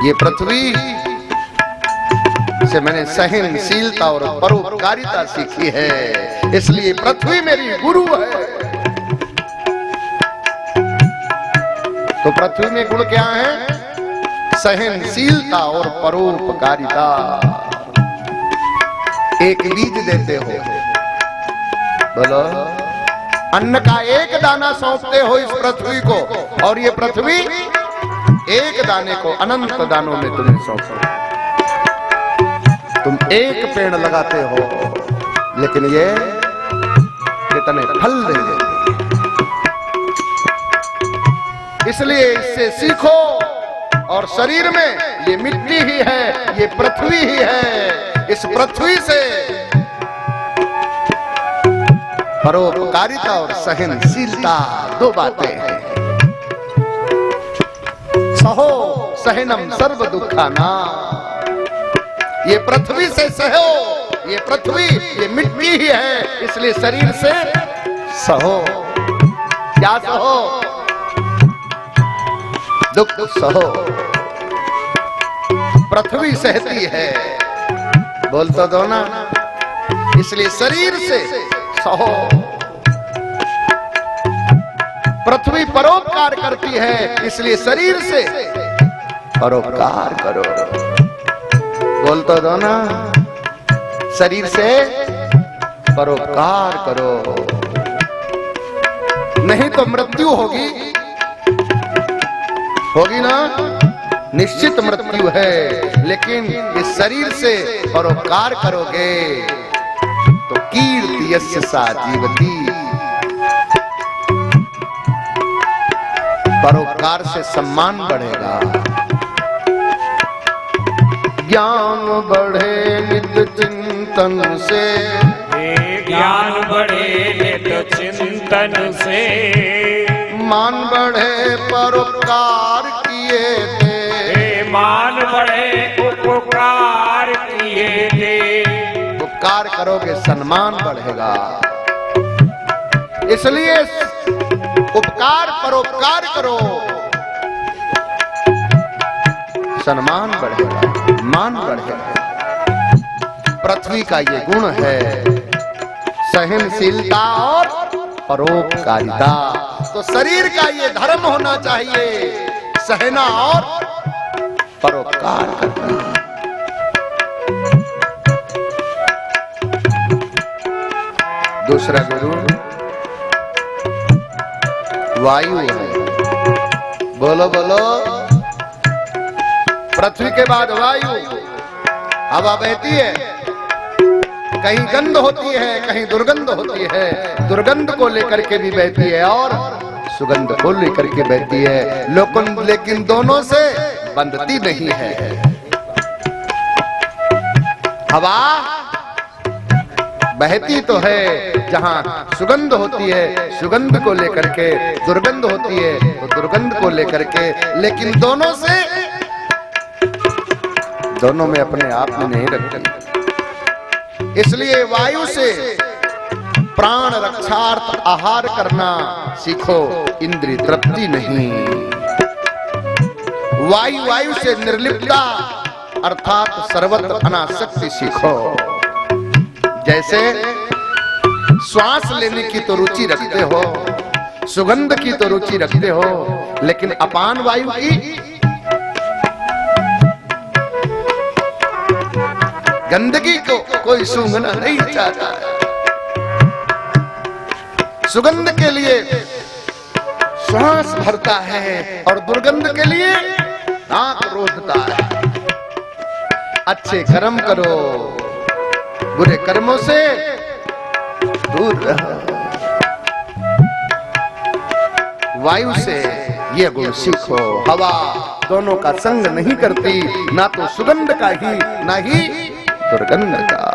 ये पृथ्वी से मैंने सहनशीलता और परोपकारिता सीखी है, इसलिए पृथ्वी मेरी गुरु है। तो पृथ्वी में गुण क्या है? सहनशीलता और परोपकारिता। एक बीज देते हो, बोलो, अन्न का एक दाना सौंपते हो इस पृथ्वी को, और ये पृथ्वी एक दाने को अनंत दानों में तुम्हें सौंपो। तुम एक पेड़ लगाते हो, लेकिन ये कितने फल देंगे। इसलिए इससे सीखो, और शरीर में ये मिट्टी ही है, ये पृथ्वी ही है। इस पृथ्वी से परोपकारिता और सहनशीलता 2 बातें हैं। सहो सहनम सर्व दुखाना, ये पृथ्वी से सहो, ये पृथ्वी ये मिट्टी ही है, इसलिए शरीर से सहो। क्या सहो? दुख सहो। पृथ्वी सहती है, बोल तो दो ना, इसलिए शरीर से सहो। पृथ्वी परोपकार करती है, इसलिए शरीर से परोपकार करो। बोल तो दो ना, शरीर से परोपकार करो, नहीं तो मृत्यु होगी। होगी ना, निश्चित मृत्यु है। लेकिन इस शरीर से परोपकार करोगे तो कीर्ति यस्य सा जीवति, परोपकार से सम्मान बढ़ेगा, ज्ञान बढ़े नित्य चिंतन से, ज्ञान बढ़े नित्य चिंतन से, मान बढ़े परोपकार किए थे, मान बढ़े उपकार किए थे। उपकार करोगे सम्मान बढ़ेगा। इसलिए उपकार परोपकार करो, सम्मान बढ़ेगा, मान बढ़ेगा। पृथ्वी का ये गुण है सहनशीलता और परोपकारिता। तो शरीर का ये धर्म होना चाहिए सहना और परोपकार करना। दूसरा गुरु वायु है। बोलो बोलो। पृथ्वी के बाद वायु, हवा बहती है, कहीं गंध होती है, कहीं दुर्गंध होती है। दुर्गंध को लेकर के भी बहती है और सुगंध को लेकर के बहती है, लेकिन दोनों से बंधती नहीं है। हवा बहती तो है जहां सुगंध होती है, सुगंध को लेकर के, दुर्गंध होती है तो दुर्गंध को लेकर के, लेकिन दोनों में अपने आप में नहीं रखती। इसलिए वायु से प्राण रक्षार्थ आहार करना सीखो, इंद्रिय तृप्ति नहीं। वायु से निर्लिप्तता अर्थात सर्वत्र अनासक्ति सीखो। जैसे श्वास लेने की तो रुचि रखते हो, सुगंध की तो रुचि रखते हो, लेकिन अपान वायु की, गंदगी को कोई सूंघना नहीं चाहता। सुगंध के लिए श्वास भरता है और दुर्गंध के लिए नाक रोधता है। अच्छे कर्म करो, बुरे कर्मों से दूर रहो। वायु से ये गुण सीखो। हवा दोनों का संग नहीं करती, ना तो सुगंध का ही ना ही दुर्गंध का।